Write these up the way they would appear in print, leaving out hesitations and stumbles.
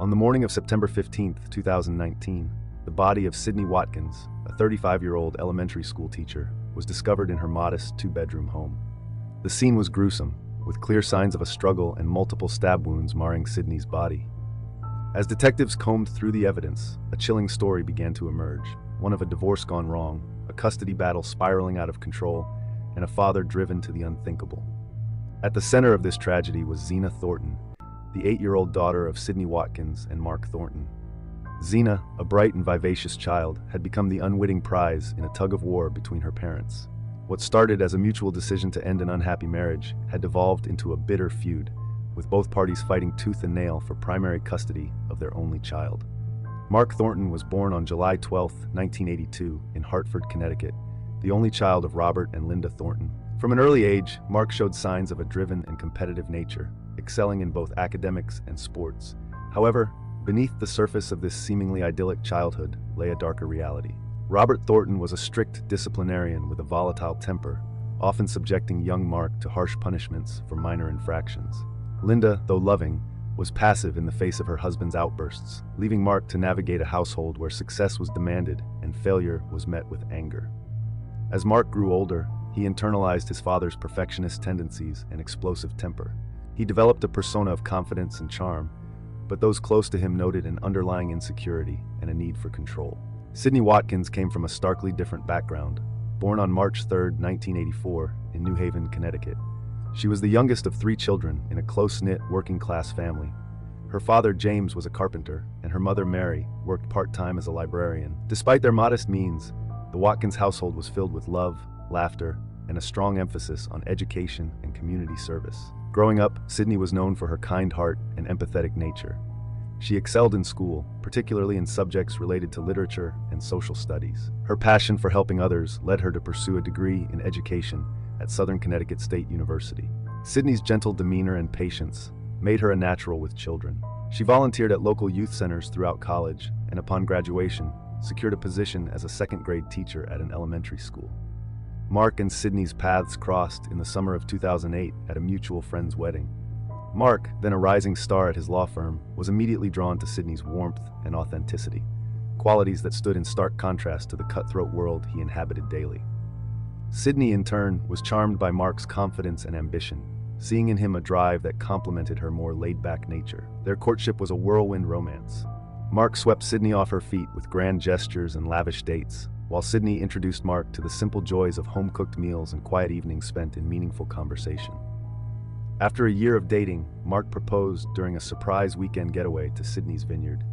On the morning of September 15, 2019, the body of Sydney Watkins, a 35-year-old elementary school teacher, was discovered in her modest two-bedroom home. The scene was gruesome, with clear signs of a struggle and multiple stab wounds marring Sydney's body. As detectives combed through the evidence, a chilling story began to emerge, one of a divorce gone wrong, a custody battle spiraling out of control, and a father driven to the unthinkable. At the center of this tragedy was Zena Thornton, the 8-year-old daughter of Sydney Watkins and Mark Thornton. Zena, a bright and vivacious child, had become the unwitting prize in a tug-of-war between her parents. What started as a mutual decision to end an unhappy marriage had devolved into a bitter feud, with both parties fighting tooth and nail for primary custody of their only child. Mark Thornton was born on July 12, 1982, in Hartford, Connecticut, the only child of Robert and Linda Thornton. From an early age, Mark showed signs of a driven and competitive nature, excelling in both academics and sports. However, beneath the surface of this seemingly idyllic childhood lay a darker reality. Robert Thornton was a strict disciplinarian with a volatile temper, often subjecting young Mark to harsh punishments for minor infractions. Linda, though loving, was passive in the face of her husband's outbursts, leaving Mark to navigate a household where success was demanded and failure was met with anger. As Mark grew older, he internalized his father's perfectionist tendencies and explosive temper. He developed a persona of confidence and charm, but those close to him noted an underlying insecurity and a need for control. Sydney Watkins came from a starkly different background. Born on March 3, 1984, in New Haven, Connecticut, she was the youngest of 3 children in a close-knit, working-class family. Her father, James, was a carpenter, and her mother, Mary, worked part-time as a librarian. Despite their modest means, the Watkins household was filled with love, laughter, and a strong emphasis on education and community service. Growing up, Sydney was known for her kind heart and empathetic nature. She excelled in school, particularly in subjects related to literature and social studies. Her passion for helping others led her to pursue a degree in education at Southern Connecticut State University. Sydney's gentle demeanor and patience made her a natural with children. She volunteered at local youth centers throughout college, and upon graduation, secured a position as a second-grade teacher at an elementary school. Mark and Sydney's paths crossed in the summer of 2008 at a mutual friend's wedding. Mark, then a rising star at his law firm, was immediately drawn to Sydney's warmth and authenticity, qualities that stood in stark contrast to the cutthroat world he inhabited daily. Sydney, in turn, was charmed by Mark's confidence and ambition, seeing in him a drive that complemented her more laid-back nature. Their courtship was a whirlwind romance. Mark swept Sydney off her feet with grand gestures and lavish dates, while Sydney introduced Mark to the simple joys of home-cooked meals and quiet evenings spent in meaningful conversation. After a year of dating, Mark proposed during a surprise weekend getaway to Sydney's vineyard.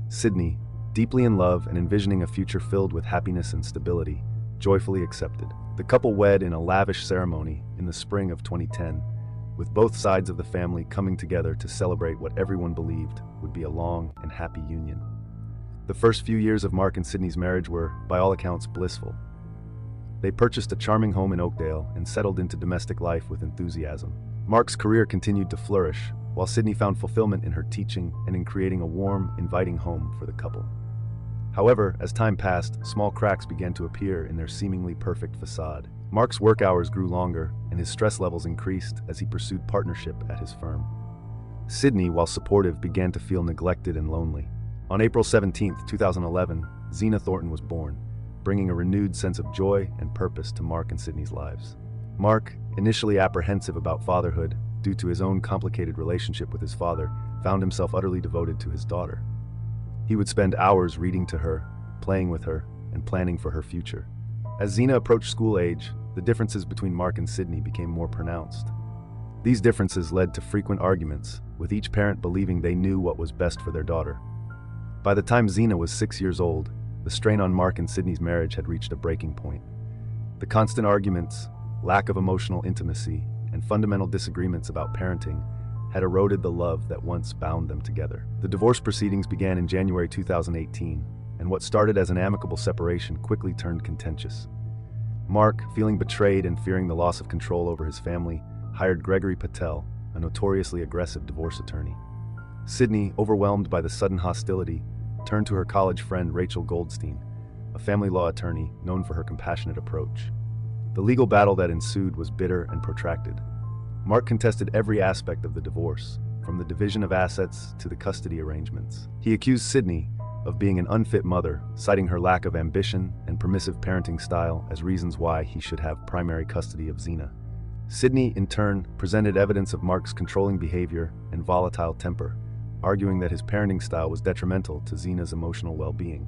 Sydney, deeply in love and envisioning a future filled with happiness and stability, joyfully accepted. The couple wed in a lavish ceremony in the spring of 2010, with both sides of the family coming together to celebrate what everyone believed would be a long and happy union. The first few years of Mark and Sydney's marriage were, by all accounts, blissful. They purchased a charming home in Oakdale and settled into domestic life with enthusiasm. Mark's career continued to flourish, while Sydney found fulfillment in her teaching and in creating a warm, inviting home for the couple. However, as time passed, small cracks began to appear in their seemingly perfect facade. Mark's work hours grew longer, and his stress levels increased as he pursued partnership at his firm. Sydney, while supportive, began to feel neglected and lonely. On April 17, 2011, Zena Thornton was born, bringing a renewed sense of joy and purpose to Mark and Sydney's lives. Mark, initially apprehensive about fatherhood due to his own complicated relationship with his father, found himself utterly devoted to his daughter. He would spend hours reading to her, playing with her, and planning for her future. As Zena approached school age, the differences between Mark and Sydney became more pronounced. These differences led to frequent arguments, with each parent believing they knew what was best for their daughter. By the time Zena was 6 years old, the strain on Mark and Sydney's marriage had reached a breaking point. The constant arguments, lack of emotional intimacy, and fundamental disagreements about parenting had eroded the love that once bound them together. The divorce proceedings began in January 2018, and what started as an amicable separation quickly turned contentious. Mark, feeling betrayed and fearing the loss of control over his family, hired Gregory Patel, a notoriously aggressive divorce attorney. Sydney, overwhelmed by the sudden hostility, turned to her college friend Rachel Goldstein, a family law attorney known for her compassionate approach. The legal battle that ensued was bitter and protracted. Mark contested every aspect of the divorce, from the division of assets to the custody arrangements. He accused Sydney of being an unfit mother, citing her lack of ambition and permissive parenting style as reasons why he should have primary custody of Zina. Sydney, in turn, presented evidence of Mark's controlling behavior and volatile temper, arguing that his parenting style was detrimental to Zina's emotional well-being.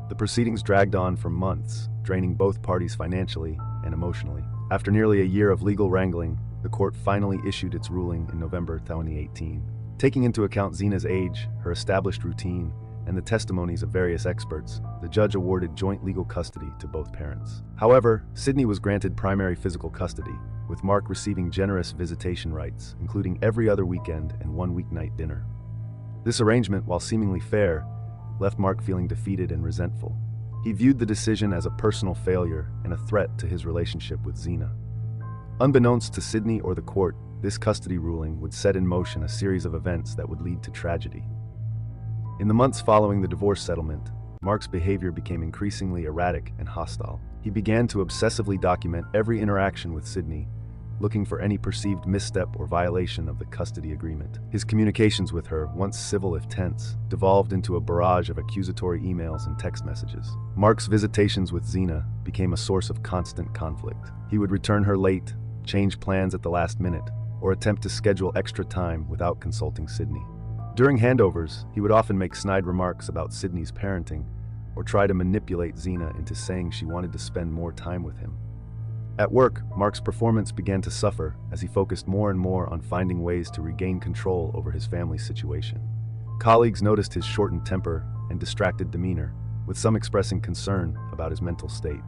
The proceedings dragged on for months, draining both parties financially and emotionally. After nearly a year of legal wrangling, the court finally issued its ruling in November 2018. Taking into account Zina's age, her established routine, and the testimonies of various experts, the judge awarded joint legal custody to both parents. However, Sydney was granted primary physical custody, with Mark receiving generous visitation rights, including every other weekend and one weeknight dinner. This arrangement, while seemingly fair, left Mark feeling defeated and resentful. He viewed the decision as a personal failure and a threat to his relationship with Zina. Unbeknownst to Sydney or the court, this custody ruling would set in motion a series of events that would lead to tragedy. In the months following the divorce settlement, Mark's behavior became increasingly erratic and hostile. He began to obsessively document every interaction with Sydney, looking for any perceived misstep or violation of the custody agreement. His communications with her, once civil if tense, devolved into a barrage of accusatory emails and text messages. Mark's visitations with Zina became a source of constant conflict. He would return her late, change plans at the last minute, or attempt to schedule extra time without consulting Sydney. During handovers, he would often make snide remarks about Sydney's parenting, or try to manipulate Zina into saying she wanted to spend more time with him. At work, Mark's performance began to suffer as he focused more and more on finding ways to regain control over his family situation. Colleagues noticed his shortened temper and distracted demeanor, with some expressing concern about his mental state.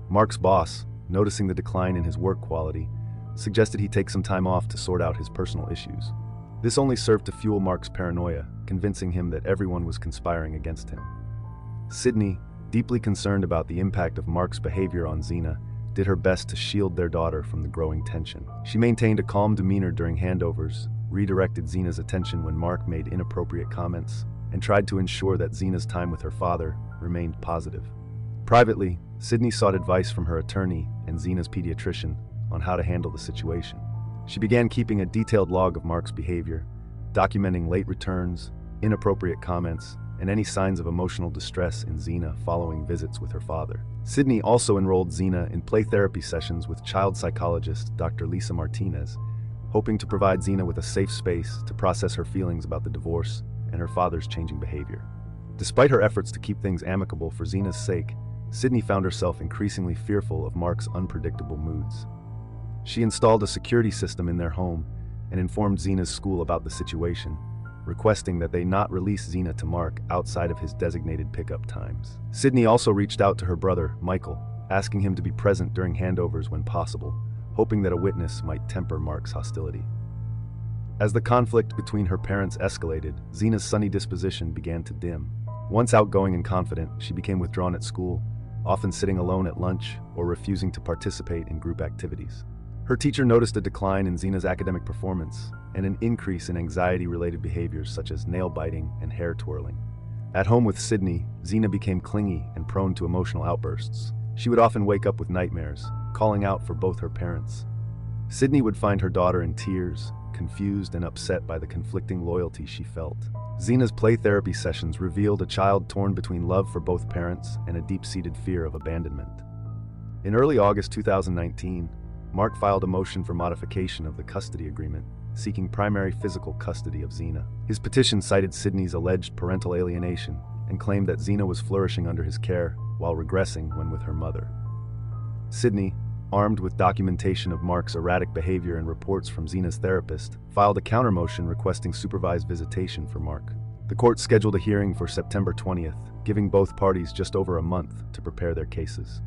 Mark's boss, noticing the decline in his work quality, suggested he take some time off to sort out his personal issues. This only served to fuel Mark's paranoia, convincing him that everyone was conspiring against him. Sydney, deeply concerned about the impact of Mark's behavior on Zina, did her best to shield their daughter from the growing tension. She maintained a calm demeanor during handovers, redirected Zina's attention when Mark made inappropriate comments, and tried to ensure that Zina's time with her father remained positive. Privately, Sydney sought advice from her attorney and Zina's pediatrician on how to handle the situation. She began keeping a detailed log of Mark's behavior, documenting late returns, inappropriate comments, and any signs of emotional distress in Zina following visits with her father. Sydney also enrolled Zina in play therapy sessions with child psychologist Dr. Lisa Martinez, hoping to provide Zina with a safe space to process her feelings about the divorce and her father's changing behavior. Despite her efforts to keep things amicable for Zina's sake, Sydney found herself increasingly fearful of Mark's unpredictable moods. She installed a security system in their home and informed Zina's school about the situation, requesting that they not release Zina to Mark outside of his designated pickup times. Sydney also reached out to her brother, Michael, asking him to be present during handovers when possible, hoping that a witness might temper Mark's hostility. As the conflict between her parents escalated, Zina's sunny disposition began to dim. Once outgoing and confident, she became withdrawn at school, often sitting alone at lunch or refusing to participate in group activities. Her teacher noticed a decline in Zina's academic performance and an increase in anxiety-related behaviors such as nail biting and hair twirling. At home with Sydney, Zina became clingy and prone to emotional outbursts. She would often wake up with nightmares, calling out for both her parents. Sydney would find her daughter in tears, confused and upset by the conflicting loyalty she felt. Zina's play therapy sessions revealed a child torn between love for both parents and a deep-seated fear of abandonment. In early August 2019, Mark filed a motion for modification of the custody agreement, seeking primary physical custody of Zina. His petition cited Sydney's alleged parental alienation and claimed that Zina was flourishing under his care while regressing when with her mother. Sydney, armed with documentation of Mark's erratic behavior and reports from Zina's therapist, filed a counter-motion requesting supervised visitation for Mark. The court scheduled a hearing for September 20th, giving both parties just over a month to prepare their cases.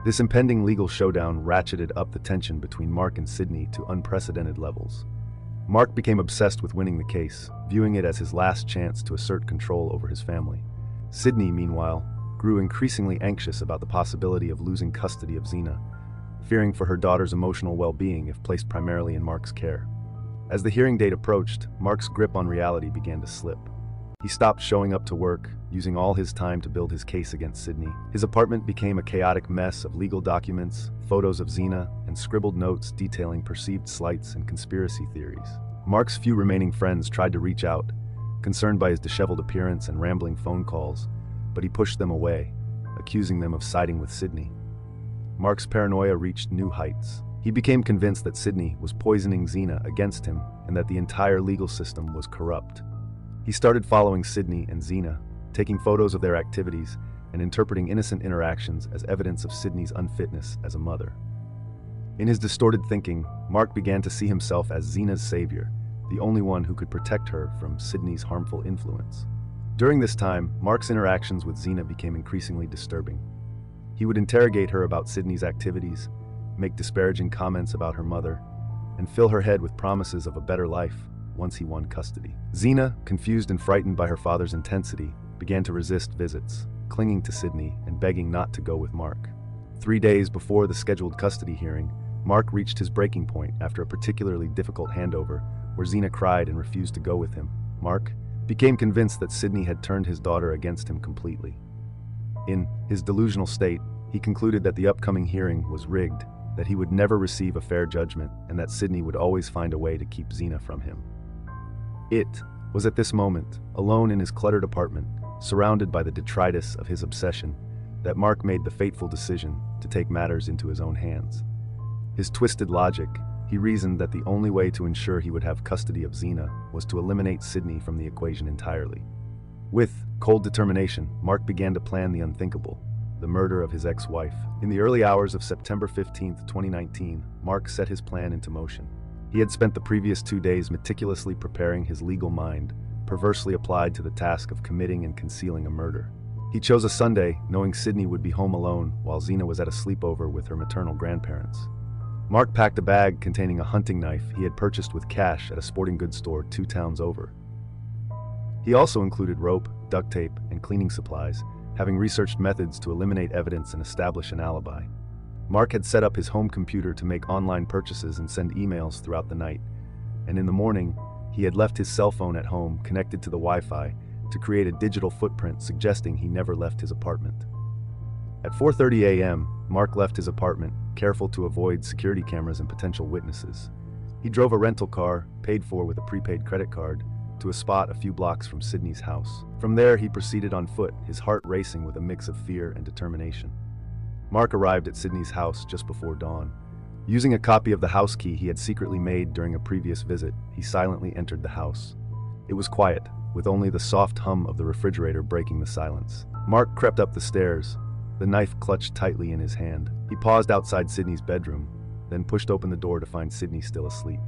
This impending legal showdown ratcheted up the tension between Mark and Sydney to unprecedented levels. Mark became obsessed with winning the case, viewing it as his last chance to assert control over his family. Sydney, meanwhile, grew increasingly anxious about the possibility of losing custody of Zina, fearing for her daughter's emotional well-being if placed primarily in Mark's care. As the hearing date approached, Mark's grip on reality began to slip. He stopped showing up to work, using all his time to build his case against Sydney. His apartment became a chaotic mess of legal documents, photos of Zina, and scribbled notes detailing perceived slights and conspiracy theories. Mark's few remaining friends tried to reach out, concerned by his disheveled appearance and rambling phone calls, but he pushed them away, accusing them of siding with Sydney. Mark's paranoia reached new heights. He became convinced that Sydney was poisoning Xena against him and that the entire legal system was corrupt. He started following Sydney and Xena, taking photos of their activities and interpreting innocent interactions as evidence of Sydney's unfitness as a mother. In his distorted thinking, Mark began to see himself as Xena's savior, the only one who could protect her from Sydney's harmful influence. During this time, Mark's interactions with Xena became increasingly disturbing. He would interrogate her about Sydney's activities, make disparaging comments about her mother, and fill her head with promises of a better life once he won custody. Xena, confused and frightened by her father's intensity, began to resist visits, clinging to Sydney and begging not to go with Mark. 3 days before the scheduled custody hearing, Mark reached his breaking point after a particularly difficult handover where Xena cried and refused to go with him. Mark became convinced that Sydney had turned his daughter against him completely. In his delusional state, he concluded that the upcoming hearing was rigged, that he would never receive a fair judgment, and that Sydney would always find a way to keep Xena from him. It was at this moment, alone in his cluttered apartment, surrounded by the detritus of his obsession, that Mark made the fateful decision to take matters into his own hands. His twisted logic, he reasoned that the only way to ensure he would have custody of Xena was to eliminate Sydney from the equation entirely. With cold determination, Mark began to plan the unthinkable, the murder of his ex-wife. In the early hours of September 15, 2019, Mark set his plan into motion. He had spent the previous 2 days meticulously preparing his legal mind, perversely applied to the task of committing and concealing a murder. He chose a Sunday, knowing Sydney would be home alone while Xena was at a sleepover with her maternal grandparents. Mark packed a bag containing a hunting knife he had purchased with cash at a sporting goods store 2 towns over. He also included rope, duct tape, and cleaning supplies, having researched methods to eliminate evidence and establish an alibi. Mark had set up his home computer to make online purchases and send emails throughout the night, and in the morning, he had left his cell phone at home connected to the Wi-Fi to create a digital footprint suggesting he never left his apartment. At 4:30 a.m., Mark left his apartment, careful to avoid security cameras and potential witnesses. He drove a rental car, paid for with a prepaid credit card, to a spot a few blocks from Sydney's house. From there, he proceeded on foot, his heart racing with a mix of fear and determination. Mark arrived at Sydney's house just before dawn. Using a copy of the house key he had secretly made during a previous visit, he silently entered the house. It was quiet, with only the soft hum of the refrigerator breaking the silence. Mark crept up the stairs, the knife clutched tightly in his hand. He paused outside Sydney's bedroom, then pushed open the door to find Sydney still asleep.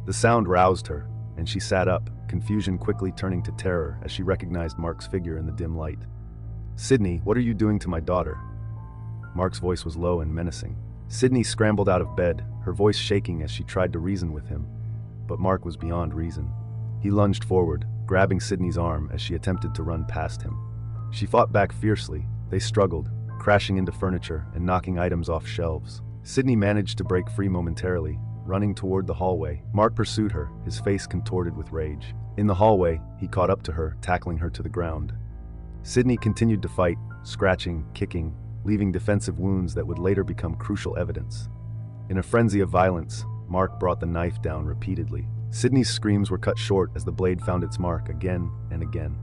The sound roused her, and she sat up, confusion quickly turning to terror as she recognized Mark's figure in the dim light. "Sydney, what are you doing to my daughter?" Mark's voice was low and menacing. Sydney scrambled out of bed, her voice shaking as she tried to reason with him, but Mark was beyond reason. He lunged forward, grabbing Sydney's arm as she attempted to run past him. She fought back fiercely. They struggled, crashing into furniture and knocking items off shelves. Sydney managed to break free momentarily, running toward the hallway. Mark pursued her, his face contorted with rage. In the hallway, he caught up to her, tackling her to the ground. Sydney continued to fight, scratching, kicking, leaving defensive wounds that would later become crucial evidence. In a frenzy of violence, Mark brought the knife down repeatedly. Sydney's screams were cut short as the blade found its mark again and again.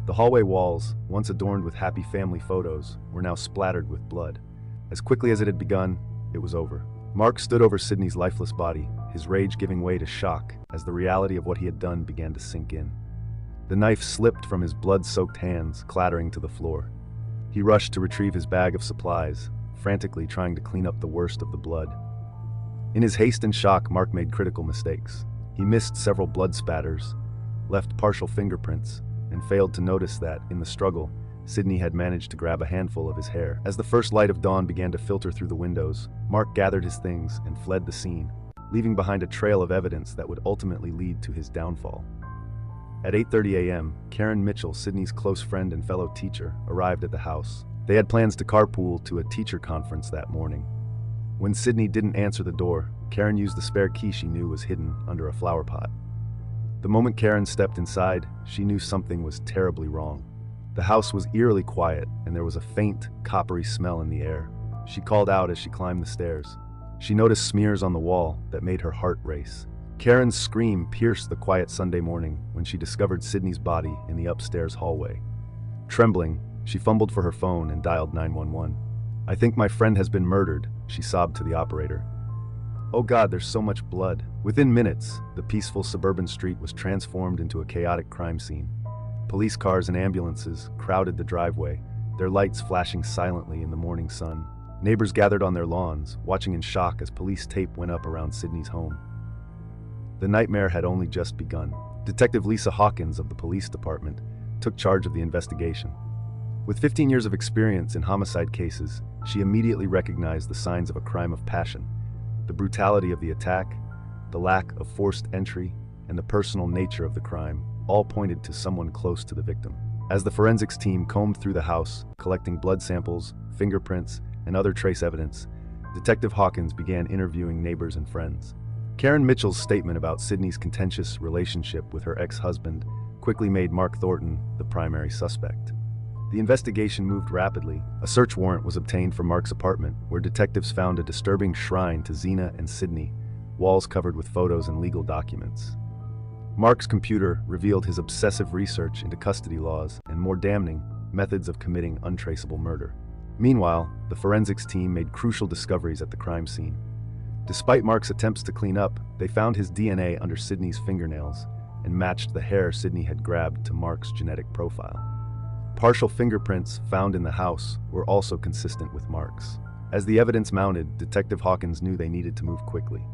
The hallway walls, once adorned with happy family photos, were now splattered with blood. As quickly as it had begun, it was over. Mark stood over Sydney's lifeless body, his rage giving way to shock as the reality of what he had done began to sink in. The knife slipped from his blood-soaked hands, clattering to the floor. He rushed to retrieve his bag of supplies, frantically trying to clean up the worst of the blood. In his haste and shock, Mark made critical mistakes. He missed several blood spatters, left partial fingerprints, and failed to notice that, in the struggle, Sydney had managed to grab a handful of his hair. As the first light of dawn began to filter through the windows, Mark gathered his things and fled the scene, leaving behind a trail of evidence that would ultimately lead to his downfall. At 8:30 a.m., Karen Mitchell, Sydney's close friend and fellow teacher, arrived at the house. They had plans to carpool to a teacher conference that morning. When Sydney didn't answer the door, Karen used the spare key she knew was hidden under a flower pot. The moment Karen stepped inside, she knew something was terribly wrong. The house was eerily quiet, and there was a faint, coppery smell in the air. She called out as she climbed the stairs. She noticed smears on the wall that made her heart race. Karen's scream pierced the quiet Sunday morning when she discovered Sydney's body in the upstairs hallway. Trembling, she fumbled for her phone and dialed 911. "I think my friend has been murdered," she sobbed to the operator. "Oh God, there's so much blood." Within minutes, the peaceful suburban street was transformed into a chaotic crime scene. Police cars and ambulances crowded the driveway, their lights flashing silently in the morning sun. Neighbors gathered on their lawns, watching in shock as police tape went up around Sydney's home. The nightmare had only just begun. Detective Lisa Hawkins of the police department took charge of the investigation. With 15 years of experience in homicide cases, she immediately recognized the signs of a crime of passion. The brutality of the attack, the lack of forced entry, and the personal nature of the crime all pointed to someone close to the victim. As the forensics team combed through the house, collecting blood samples, fingerprints, and other trace evidence, Detective Hawkins began interviewing neighbors and friends. Karen Mitchell's statement about Sydney's contentious relationship with her ex-husband quickly made Mark Thornton the primary suspect. The investigation moved rapidly. A search warrant was obtained for Mark's apartment, where detectives found a disturbing shrine to Zena and Sydney, walls covered with photos and legal documents. Mark's computer revealed his obsessive research into custody laws and, more damning, methods of committing untraceable murder. Meanwhile, the forensics team made crucial discoveries at the crime scene. Despite Mark's attempts to clean up, they found his DNA under Sydney's fingernails and matched the hair Sydney had grabbed to Mark's genetic profile. Partial fingerprints found in the house were also consistent with Mark's. As the evidence mounted, Detective Hawkins knew they needed to move quickly.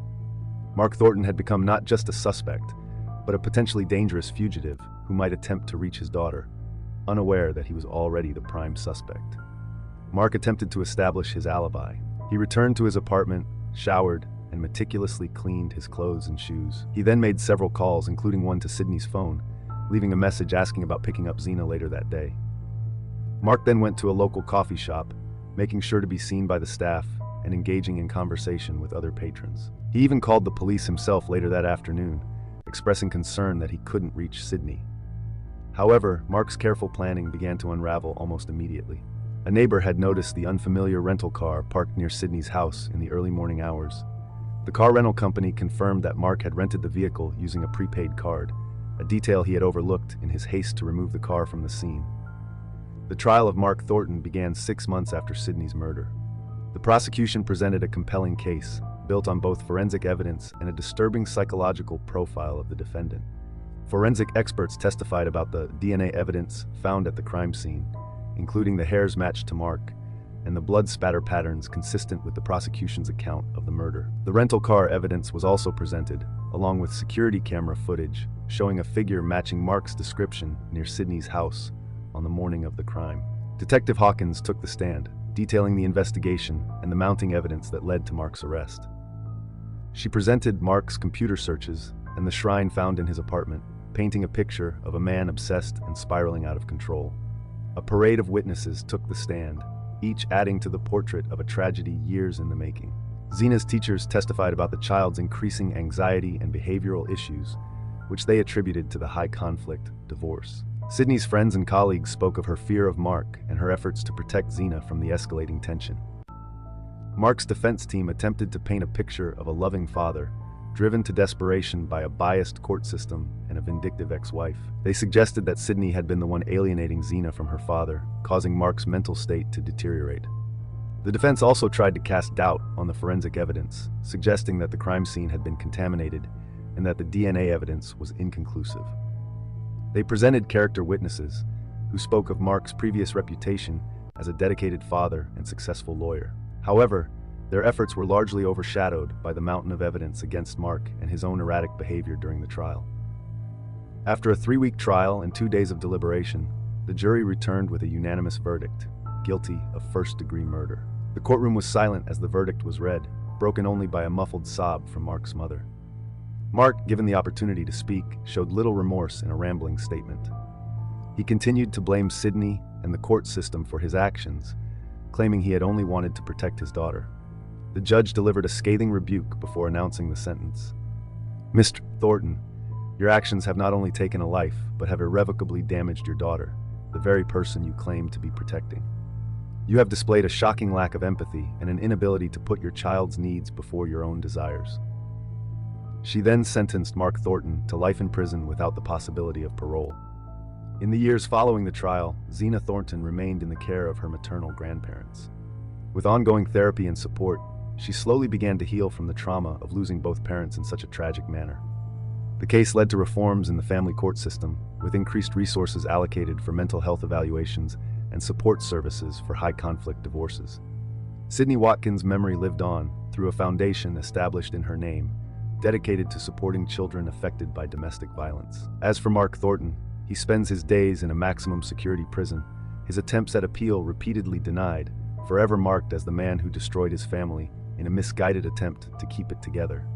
Mark Thornton had become not just a suspect, but a potentially dangerous fugitive who might attempt to reach his daughter, unaware that he was already the prime suspect. Mark attempted to establish his alibi. He returned to his apartment, showered, and meticulously cleaned his clothes and shoes. He then made several calls, including one to Sydney's phone, leaving a message asking about picking up Zena later that day. Mark then went to a local coffee shop, making sure to be seen by the staff and engaging in conversation with other patrons. He even called the police himself later that afternoon, expressing concern that he couldn't reach Sydney. However, Mark's careful planning began to unravel almost immediately. A neighbor had noticed the unfamiliar rental car parked near Sydney's house in the early morning hours. The car rental company confirmed that Mark had rented the vehicle using a prepaid card, a detail he had overlooked in his haste to remove the car from the scene. The trial of Mark Thornton began 6 months after Sydney's murder. The prosecution presented a compelling case, built on both forensic evidence and a disturbing psychological profile of the defendant. Forensic experts testified about the DNA evidence found at the crime scene, including the hairs matched to Mark, and the blood spatter patterns consistent with the prosecution's account of the murder. The rental car evidence was also presented, along with security camera footage showing a figure matching Mark's description near Sydney's house on the morning of the crime. Detective Hawkins took the stand, detailing the investigation and the mounting evidence that led to Mark's arrest. She presented Mark's computer searches and the shrine found in his apartment, painting a picture of a man obsessed and spiraling out of control. A parade of witnesses took the stand, each adding to the portrait of a tragedy years in the making. Zena's teachers testified about the child's increasing anxiety and behavioral issues, which they attributed to the high-conflict divorce. Sydney's friends and colleagues spoke of her fear of Mark and her efforts to protect Zena from the escalating tension. Mark's defense team attempted to paint a picture of a loving father, driven to desperation by a biased court system and a vindictive ex-wife. They suggested that Sydney had been the one alienating Zena from her father, causing Mark's mental state to deteriorate. The defense also tried to cast doubt on the forensic evidence, suggesting that the crime scene had been contaminated and that the DNA evidence was inconclusive. They presented character witnesses who spoke of Mark's previous reputation as a dedicated father and successful lawyer. However, their efforts were largely overshadowed by the mountain of evidence against Mark and his own erratic behavior during the trial. After a 3-week trial and 2 days of deliberation, the jury returned with a unanimous verdict: guilty of first-degree murder. The courtroom was silent as the verdict was read, broken only by a muffled sob from Mark's mother. Mark, given the opportunity to speak, showed little remorse in a rambling statement. He continued to blame Sydney and the court system for his actions, claiming he had only wanted to protect his daughter. The judge delivered a scathing rebuke before announcing the sentence. "Mr. Thornton, your actions have not only taken a life, but have irrevocably damaged your daughter, the very person you claim to be protecting. You have displayed a shocking lack of empathy and an inability to put your child's needs before your own desires." She then sentenced Mark Thornton to life in prison without the possibility of parole. In the years following the trial, Zena Thornton remained in the care of her maternal grandparents. With ongoing therapy and support, she slowly began to heal from the trauma of losing both parents in such a tragic manner. The case led to reforms in the family court system, with increased resources allocated for mental health evaluations and support services for high-conflict divorces. Sydney Watkins' memory lived on through a foundation established in her name, dedicated to supporting children affected by domestic violence. As for Mark Thornton, he spends his days in a maximum security prison, his attempts at appeal repeatedly denied, forever marked as the man who destroyed his family in a misguided attempt to keep it together.